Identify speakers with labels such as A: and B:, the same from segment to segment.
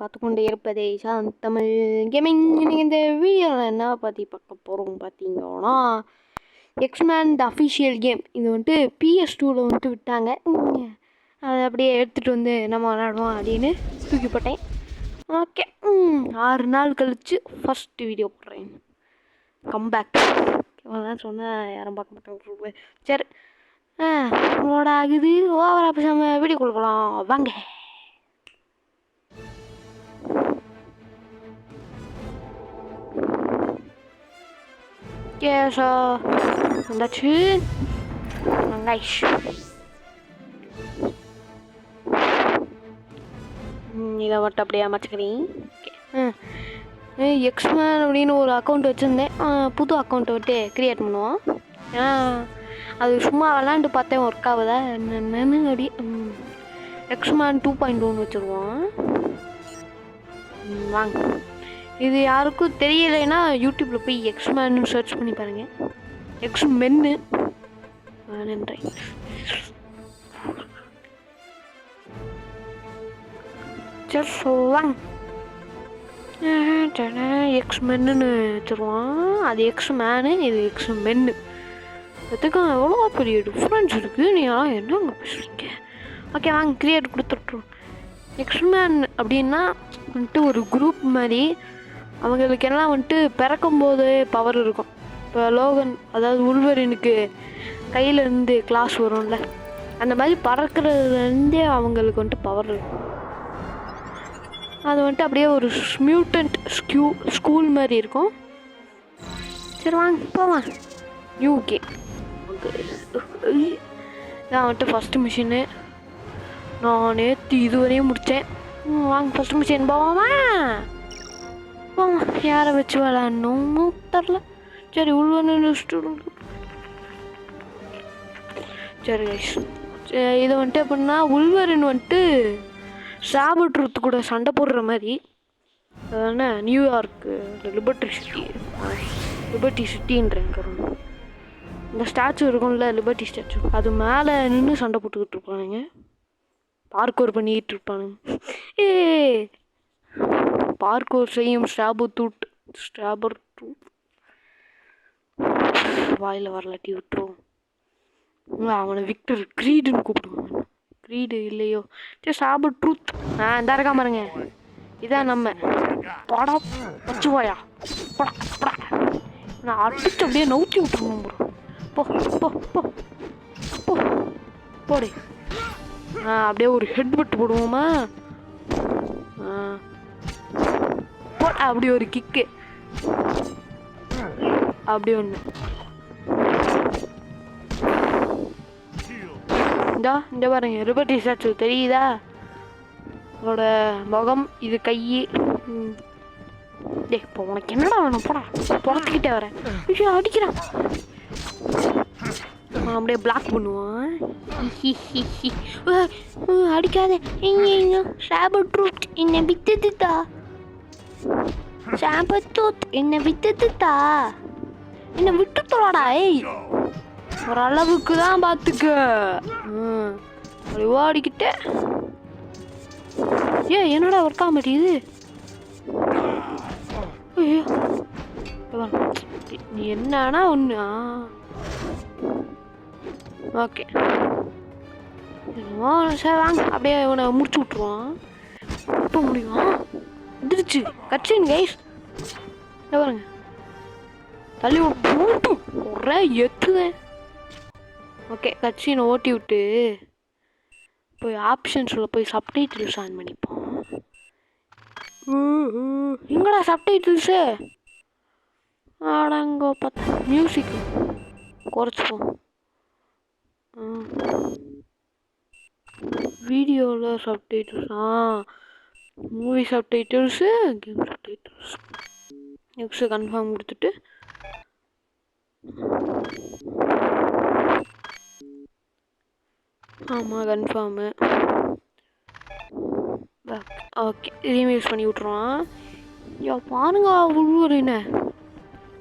A: பார்த்து கொண்டு இருப்பதே தமிழ் கேமிங். இன்னைக்கு இந்த வீடியோவில் என்ன பற்றி பார்க்க போகிறோம் பார்த்தீங்கன்னா, எக்ஸ்மேன் த அஃபிஷியல் கேம். இது வந்துட்டு PS2வில் வந்துட்டு விட்டாங்க. அதை அப்படியே எடுத்துகிட்டு வந்து நம்ம விளாடுவோம் அப்படின்னு தூக்கி போட்டேன். ஓகே, 6 நாள் கழித்து ஃபஸ்ட்டு வீடியோ போடுறேன். கம்பேக் சொன்னால் யாரும் பார்க்க மாட்டாங்க. சரி, உங்களோட ஆகுது ஓவரா பேசாம வீடியோ கொடுக்கலாம் வாங்க. கேஷா வந்தாச்சு. கைஷ் இதை மட்டும் அப்படியே அமைச்சுக்கிறேன். ஓகே, எக்ஸ்மேன் அப்படின்னு ஒரு அக்கௌண்ட் வச்சுருந்தேன். புது அக்கௌண்ட்டை விட்டு க்ரியேட் பண்ணுவோம். ஏன்னா அது சும்மா விளாண்டு பார்த்தேன், ஒர்க் ஆகுதா என்னென்னு. அப்படி எக்ஸ்மேன் 2.1 வச்சுருவோம். வாங்க, இது யாருக்கும் தெரியலைன்னா யூடியூப்பில் போய் எக்ஸ்மேன்னு சர்ச் பண்ணி பாருங்கள். எக்ஸ்மென்னு நன்றி. சரி சொல்லுவாங்க, எக்ஸ்மென்னு வச்சுருவோம். அது எக்ஸ்மேனு, இது எக்ஸ்மென்னு. அதுக்கும் எவ்வளோ பெரிய டிஃப்ரென்ஸ் இருக்குது. நீங்கள் என்னங்க பேசுகிறீங்க? ஓகே வாங்க, கிரியேட் கொடுத்துட்ருவோம். எக்ஸ்மேன் அப்படின்னா வந்துட்டு ஒரு குரூப் மாதிரி. அவங்களுக்கு எல்லாம் வந்துட்டு பிறக்கும்போது பவர் இருக்கும். இப்போ லோகன், அதாவது உல்வரினுக்கு கையிலேருந்து கிளாஸ் வரும்ல, அந்த மாதிரி பறக்கிறதுலேருந்தே அவங்களுக்கு வந்துட்டு பவர் இருக்கும். அது வந்துட்டு அப்படியே ஒரு மியூட்டன்ட் ஸ்கூல் மாதிரி இருக்கும். சரி வாங்க போவான். யூகே நான் வந்துட்டு ஃபஸ்ட்டு மிஷினு நான் நேற்று இதுவரையும் முடித்தேன். வாங்க ஃபஸ்ட்டு மிஷின் போவாமா. போவான், யாரை வச்சு விளாட்ணும் தெரில. சரி உள்வன்னு ஸ்டூடெண்ட். சரி கைஸ், இதை வந்துட்டு எப்படின்னா உள்வரின் வந்துட்டு சாபர் ட்ரூத் கூட சண்டை போடுற மாதிரி. அதான நியூயார்க்கு லிபர்ட்டி சிட்டின்றேங்க. இந்த ஸ்டாச்சு இருக்கும்ல, லிபர்ட்டி ஸ்டாச்சு, அது மேலே நின்று சண்டை போட்டுக்கிட்டு இருப்பானுங்க, பார்க்கோர் பண்ணிக்கிட்டு இருப்பானுங்க. பார்க்கோர் செய்யும் ஸ்டாபர் ட்ரூத் வாயில் வரலாட்டி விட்டுருவோம். அவனை விக்டர் க்ரீடுன்னு கூப்பிடுவாங்க. க்ரீடு இல்லையோ, சரி ஸ்டாபர் ட்ரூத். இந்த இருக்கா பாருங்க, இதான் நம்ம படா பச்சுவாயா படா. நான் அடிச்சு அப்படியே நவுத்தி விட்டுருவோம் ப்ரோ. போ போ போ போ போடு. அப்படியே ஒரு ஹெட் பட்டு போடுவோமா. அப்படி ஒரு கிக்கு, அப்படி ஒன்று. இந்த பாருங்க லிபர்ட்டி ஸ்டாச்சு தெரியுதா? அவரோட முகம், இது கை. இப்போ உனக்கு என்னடா வேணும்? போடா, பொறத்துக்கிட்டே வரேன். அடிக்கிறான். அப்படியே பிளாக் பண்ணுவான். அடிக்காத, சாபர் ட்ரூத் என்னை வித்துதுதா. சாபர் ட்ரூத் என்னை வித்துதுதா. என்னை விட்டு தொடாடா. ஓரளவுக்கு தான் பார்த்துக்க. அப்படி ஓடிக்கிட்டே. என்னடா ஒர்க் ஆக மாட்டேங்குது. நீ என்னன்னா ஒன்று. ஓகே சரி வாங்க, அப்படியே இவனை முடிச்சு விட்ருவான். இப்போ முடியும் வந்துருச்சு கட்சின் கைஸ். பாருங்க, தள்ளி போட்டு ஒரே எத்துவேன். ஓகே, கட்சினை ஓட்டி விட்டு போய் ஆப்ஷன்ஸில் போய் சப்டைட்டில்ஸ் ஆன் பண்ணிப்போம். எங்கடா சப்டைட்டில்ஸு? ஆடாங்கோ பார்த்தா மியூசிக் குறைச்சிப்போம். வீடியோவில் subtitles, movie subtitles, game subtitles. Next confirm கொடுத்துட்டு ஆமாம் கன்ஃபார்மு. ஓகே, இதையும் யூஸ் பண்ணி விட்ருவான். பாருங்க உள்வரு என்ன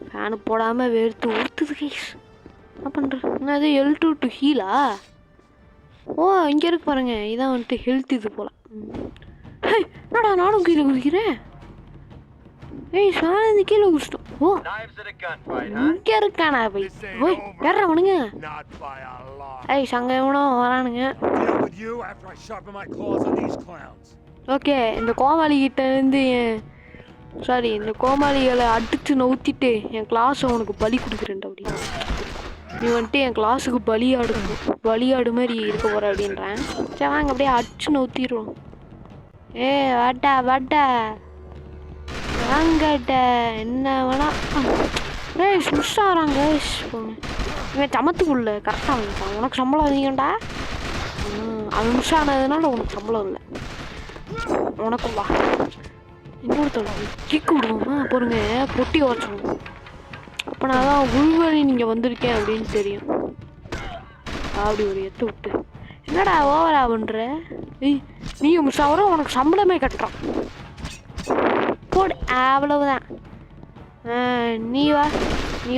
A: ஃபேனு போடாமல் வெறுத்து ஊற்றுது கைஸ். என்ன பண்ணுறேன்? என்னது L2 டு ஹீலா? இங்கே இருக்கு பாருங்க, இதான் வந்துட்டு ஹெல்த். இது போல் என்னடா நானும் கீழே குதிக்கிறேன். ஏய் சாணி கீழே குதிச்சிட்டோம். ஓ இங்கே இருக்கானா போய் ஓய் யாரா அவனுங்க? ஏய் சங்க எவனோ வரானுங்க. ஓகே இந்த கோமாளிகிட்ட இருந்து இந்த கோமாளிகளை அடித்து நவுத்திட்டு என் கிளாஸை உனக்கு பலி கொடுக்குறேன்டா அப்படி. நீ வந்துட்டு என் கிளாஸுக்கு பலியாடு மாதிரி இருக்க போகிற அப்படின்றேன். சரி வாங்க அப்படியே அடிச்சு நவுத்திடுவோம். வாட்டா வாங்கட்ட என்ன வேணா. மிஸ் ஆகிறாங்க இவன் சமத்துக்குள்ள கரெக்டாக வந்துட்டான். உனக்கு சம்பளம் அதிகம்டா. அவன் மிஸ் ஆனதுனால உனக்கு சம்பளம் இல்லை. உனக்கும் வா இன்னொருத்தவங்க கிக்கு விடுவோமா பொறுங்க பொட்டி உடச்சிடுவோம். அப்போ நான் தான் உள்வழி நீங்கள் வந்திருக்கேன் அப்படின்னு தெரியும். அப்படி ஒரு எத்து விட்டு என்னடா ஓவரா பண்ணுற? நீங்கள் மிஸ் ஆகிற உனக்கு சம்பளமே கட்டுறான் போடு. அவ்வளவுதான். நீ வா நீ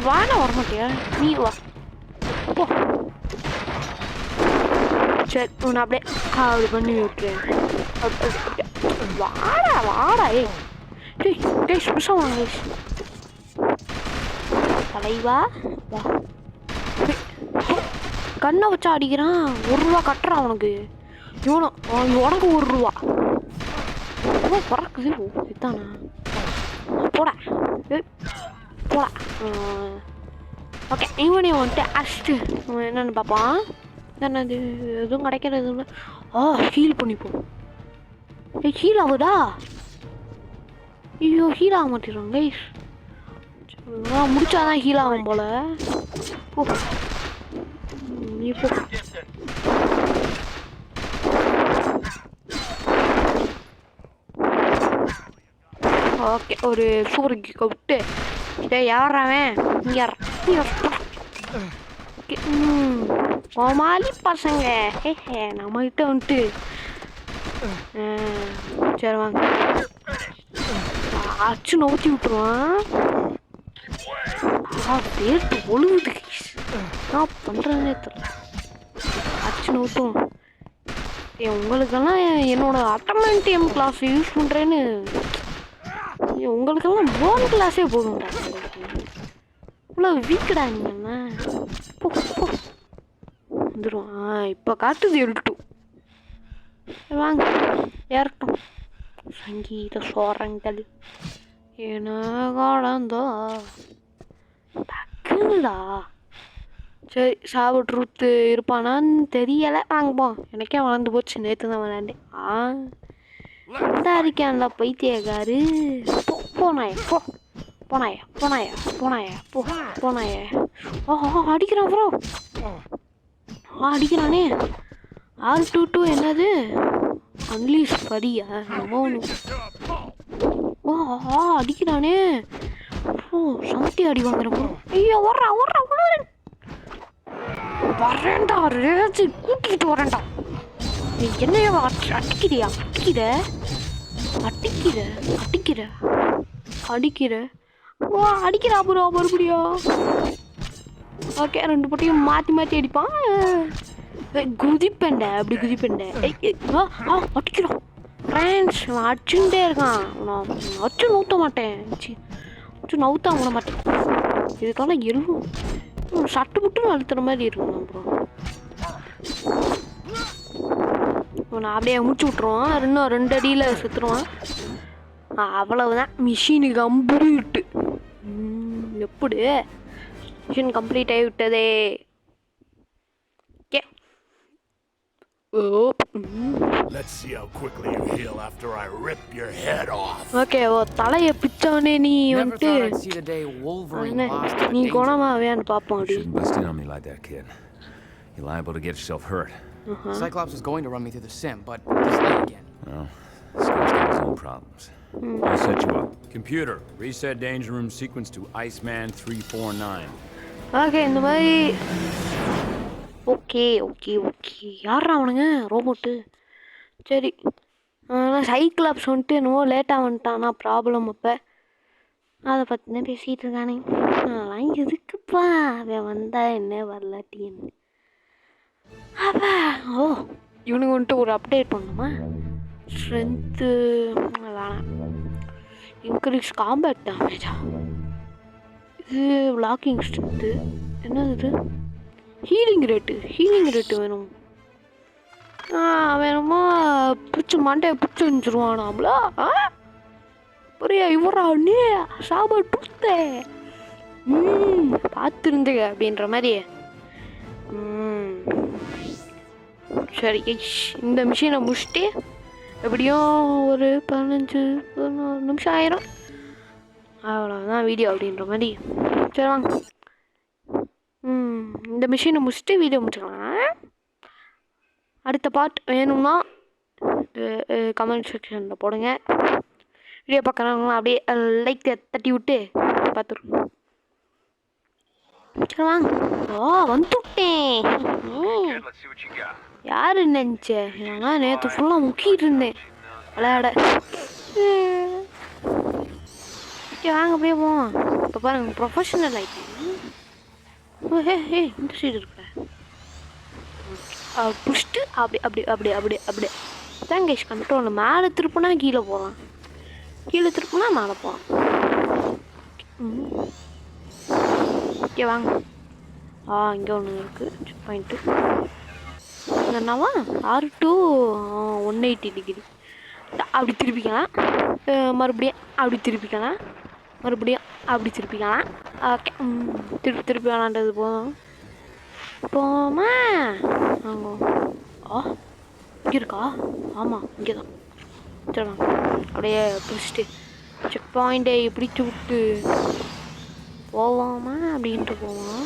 A: வானா வரமாட்டியா? நீ வா போ. சரி உன்னை அப்படியே அப்படி பண்ணி விட்டுறேன். வாடா ஏய் சுஷம் வாங்க தலைவா வா. கண்ணை வச்சா அடிக்கிறான். 1 ரூபா கட்டுறான் அவனுக்கு. உனக்கு 1 ரூபா பறக்குது. இதானா போடா போடா. ஓகே இவனையும் வந்துட்டு அஷ்டு என்னென்னு பார்ப்பான். என்னது எதுவும் கிடைக்கிறது இல்லை. ஹீல் பண்ணிப்போம். ஹீல் ஆகுதா? ஐயோ ஹீல் ஆக மாட்டேறாங்க கைஸ். முடிச்சாதான் ஹீல் ஆகும் போல. நீ போ. ஓகே ஒரு சூப்பர் விட்டு யாராவன் கோமாளி பசங்க நம்மகிட்ட வந்துட்டு. சரி வாங்க அச்சு நோத்தி விட்டுருவான். பேட்டு ஒழுகுது நான் பண்ணுறதுனே தெரியல. அச்சு நோட்டும் உங்களுக்கெல்லாம் என்னோட அட்டமெண்டியம் கிளாஸ் யூஸ் பண்ணுறேன்னு உங்களுக்கெல்லாம் போன் கிளாஸே போதும்டா. இவ்வளோ வீக்கடா நீங்கண்ணா வந்துடுவான். இப்போ காட்டுது எழுட்டு வாங்க ஏறட்டும். சங்கீத சோரங்கள் ஏன்னா காலந்தோ டக்குங்களா. சரி சாப்பிட்டு ரூத்து இருப்பானான்னு தெரியலை. வாங்கப்போம். எனக்கே வளர்ந்து போச்சு. நேற்று தான் விளையாண்டேன். இருக்கான்ல பைத்தியக்காரு. போனாய போனாய. அடிக்கிறான் ப்ரோ. அடிக்கிறானே. R22 என்னது அன்லீஸ் படியா அடிக்கிறானே. சமத்தி அடி வாங்குற ப்ரோ. ஐயோ வரேன்டா ரேஜி கூட்டிகிட்டு வரேன்டா. நீ என்னைய அடிக்கிறா ப்ரோ மறுபடியா. ஓகே 2 பட்டியும் மாற்றி அடிப்பான். குதிப்பேண்ட அப்படி குதிப்பேண்ட. அடிக்கிறான் ஃப்ரெண்ட்ஸ். அடிச்சுட்டே இருக்கான். அச்சு நூற்ற மாட்டேன். அச்சு நவுத்தா விட மாட்டேன். இதுக்கெல்லாம் எருவும் சட்டு புட்டுன்னு அழுத்துற மாதிரி இருக்கும் அப்புறம். நான் அப்படியே முடிச்சு விட்ருவான். இன்னும் 2 அடியில் செத்துருவான். அவ்வளவுதான். Machine complete. எப்படி மிஷின் கம்ப்ளீட் ஆகி விட்டதே. ஓகே தலையை பிச்சவனே நீ வந்துட்டு நீ குணமாவேன்னு பார்ப்போம்.
B: You're liable to get yourself hurt.
C: Cyclops was going to run me through the sim, but he's late again.
B: Well, this guy's got his own problems. I'll set you up.
D: Computer, reset danger room sequence to Iceman 349.
A: Okay இந்த மாதிரி okay யாரா அவனுங்க robot. சரி Cyclops வந்துட்டு என்னவோ லேட்டாக வந்துட்டானா problem. அப்போ அதை பற்றி தான் பேசிகிட்டு இருக்கானே. அதெல்லாம் எதுக்குப்பா அவன் வந்தா என்ன வரலாட்டி என்ன. அப்பா இவனுக்கு வந்துட்டு ஒரு அப்டேட் பண்ணுமா. ஸ்ட்ரென்த்து வேணாம். இன்க்ரீஸ் காம்பேட் டேமேஜா? இது பிளாக்கிங் ஸ்ட்ரென்த்து. என்னது இது? ஹீலிங் ரேட்டு வேணும். வேணுமா? பிடிச்சி மண்டையை பிடிச்சி வந்துருவானாம்ல. புரியா இவரா நீ சாபர் புத்தே பார்த்துருந்துங்க அப்படின்ற மாதிரி. சரி இந்த மிஷினை முடிச்சுட்டு எப்படியும் ஒரு 15-16 நிமிஷம் ஆயிரும். அவ்வளோதான் வீடியோ அப்படின்ற மாதிரி. சரி வாங்க இந்த மிஷினை முடிச்சுட்டு வீடியோ முடிச்சுக்கலாம். அடுத்த பார்ட் வேணும்னா கமெண்ட் செக்ஷனில் போடுங்க. வீடியோ பார்க்குறவங்களாம் அப்படியே லைக் தட்டி விட்டு பார்த்துருங்க. சரி வாங்க. வந்துட்டேன். யாரு நினச்சேன்? ஏன்னா நேற்று ஃபுல்லாக முக்கிட்டு இருந்தேன் விளையாட. ஓகே வாங்க அப்படியே போவோம். இப்போ பாருங்க ப்ரொஃபஷனல் ஆகிட்டேன். இந்த சைடு இருக்கிற புஷ்ட்டு அப்படி தான் கேஷ் கண்ட்ரோல். மேலே திருப்பினா கீழே போகலாம், கீழே திருப்பினா மேலே போகலாம். ஓகே வாங்க. இங்கே ஒன்று இருக்குது செக் பாயிண்ட்டு. என்னவா 6 to 180 டிகிரி. அப்படி திருப்பிக்கலாம், மறுபடியும் அப்படி திருப்பிக்கலாம், மறுபடியும் அப்படி திருப்பிக்கலாம். ஓகே திருப்பி விளாண்டது போதும். போமா இங்கே இருக்கா? ஆமாம் இங்கே தான். சரி அப்படியே பிடிச்சிட்டு செக் பாயிண்ட்டை பிடிச்சி விட்டு போவோமா அப்படின்ட்டு போவோம்.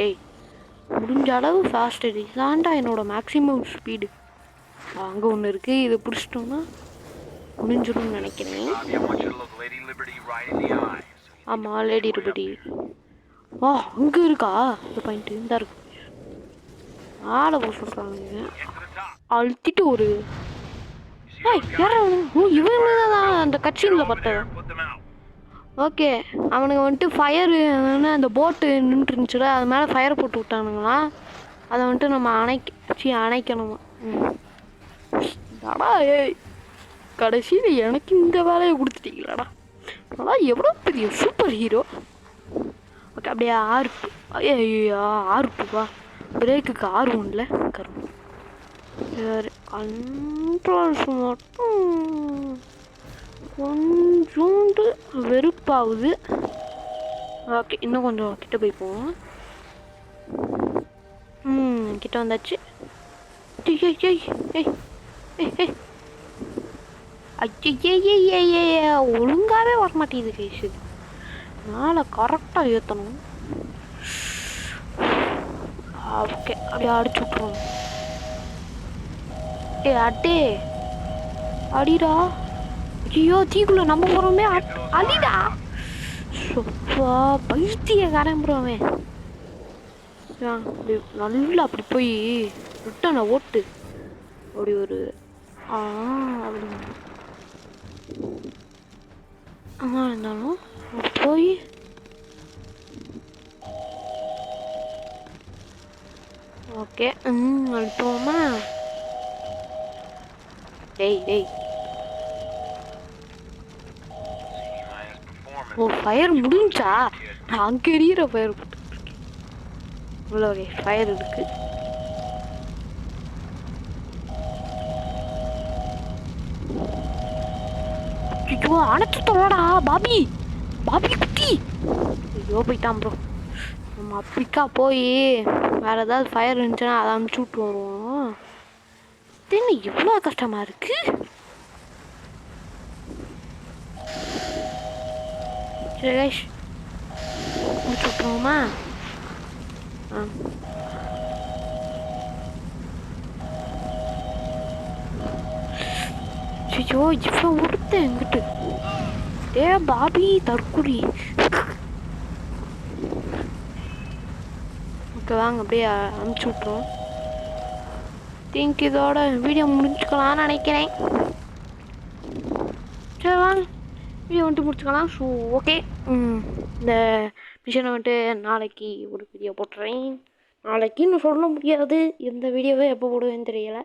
A: டேய் முடிஞ்ச அளவு ஃபாஸ்ட் அடி. இதாண்டா என்னோட மேக்ஸிமம் ஸ்பீடு. அங்கே ஒன்று இருக்குது, இதை பிடிச்சிட்டோம்னா முடிஞ்சிடும்னு நினைக்கிறேன். ஆமாம் லேடி லிபர்ட்டி. அங்கே இருக்கா இந்த பாயிண்ட்டு? இந்த இருக்கு. ஆளை போக சொல்கிறாங்க. அழுத்திட்டு ஒரு இவங்க தான் அந்த கட்சியில் பார்த்தது. ஓகே அவனுங்க வந்துட்டு ஃபயரு அந்த போட்டு நின்றுட்டு இருந்துச்சுல, அது மேலே ஃபயர் போட்டு விட்டானுங்களா. அதை வந்துட்டு நம்ம அணைக்கணுமா. அடா கடைசியில் எனக்கு இந்த வேலையை கொடுத்துட்டீங்களாடா. அதான் எவ்வளோ பெரிய சூப்பர் ஹீரோ. ஓகே அப்படியே ஆறு பிரேக்குக்கு 6 ஒன்றில் கரும். சரி கண்ட்ரோல்ஸ் மட்டும் கொஞ்சோண்டு வெறுப்பாகுது. ஓகே இன்னும் கொஞ்சம் கிட்ட போய் போவோம். கிட்ட வந்தாச்சு. ஒழுங்காவே வரமாட்டேங்குது கைஸ். மேலே கரெக்டாக ஏற்றணும். ஓகே அப்படியே அடிச்சு விட்ருவோம். அட்டே அடிடா. ஐயோ தீக்குள்ள நம்ம போகிறோமே. அடிடா சொப்பா பைத்தியக்காரன் போகிறோமே. நல்லா அப்படி போய் விட்டன ஓட்டு அப்படி ஒரு அப்படி இருந்தாலும் போய் ஓகே அழுத்தோமா. டேய் ஃபயர் முடிஞ்சா? அங்கே எரியிற ஃபயர் உள்ள ஃபயர் இருக்கு. ஐயோ அணைச்சு தொல்லடா பாபி குட்டி. ஐயோ போயிட்டான் ப்ரோ. நம்ம அப்படிக்கா போய் வேறு ஏதாவது ஃபயர் இருந்துச்சுன்னா அதை அனுப்பிச்சி விட்டு வருவோம். என்ன இவ்வளோ கஷ்டமாக இருக்கு? சரி கைஸ் முடிச்சு விட்டுருவோமா? ஐயோ இவ்வளோ விடுத்தேன் எங்கிட்டு. பாபி தற்குறி. ஓகே வாங்க அப்படியே அனுப்பிச்சி விட்ருவோம். திங்க் இதோட வீடியோ முடிஞ்சுக்கலான்னு நினைக்கிறேன். சரி வாங்க வீடியோ வந்துட்டு முடிச்சுக்கலாம். ஸோ ஓகே, இந்த மிஷனை வந்துட்டு நாளைக்கு ஒரு வீடியோ போட்டுறேன். நாளைக்குன்னு சொல்ல முடியாது, எந்த வீடியோவே எப்போ போடுவேன்னு தெரியலை.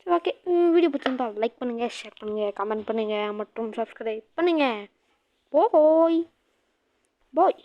A: சரி ஓகே, வீடியோ பிடிச்சிருந்தா லைக் பண்ணுங்கள், ஷேர் பண்ணுங்கள், கமெண்ட் பண்ணுங்கள் மற்றும் சப்ஸ்கிரைப் பண்ணுங்கள். போய் பாய்.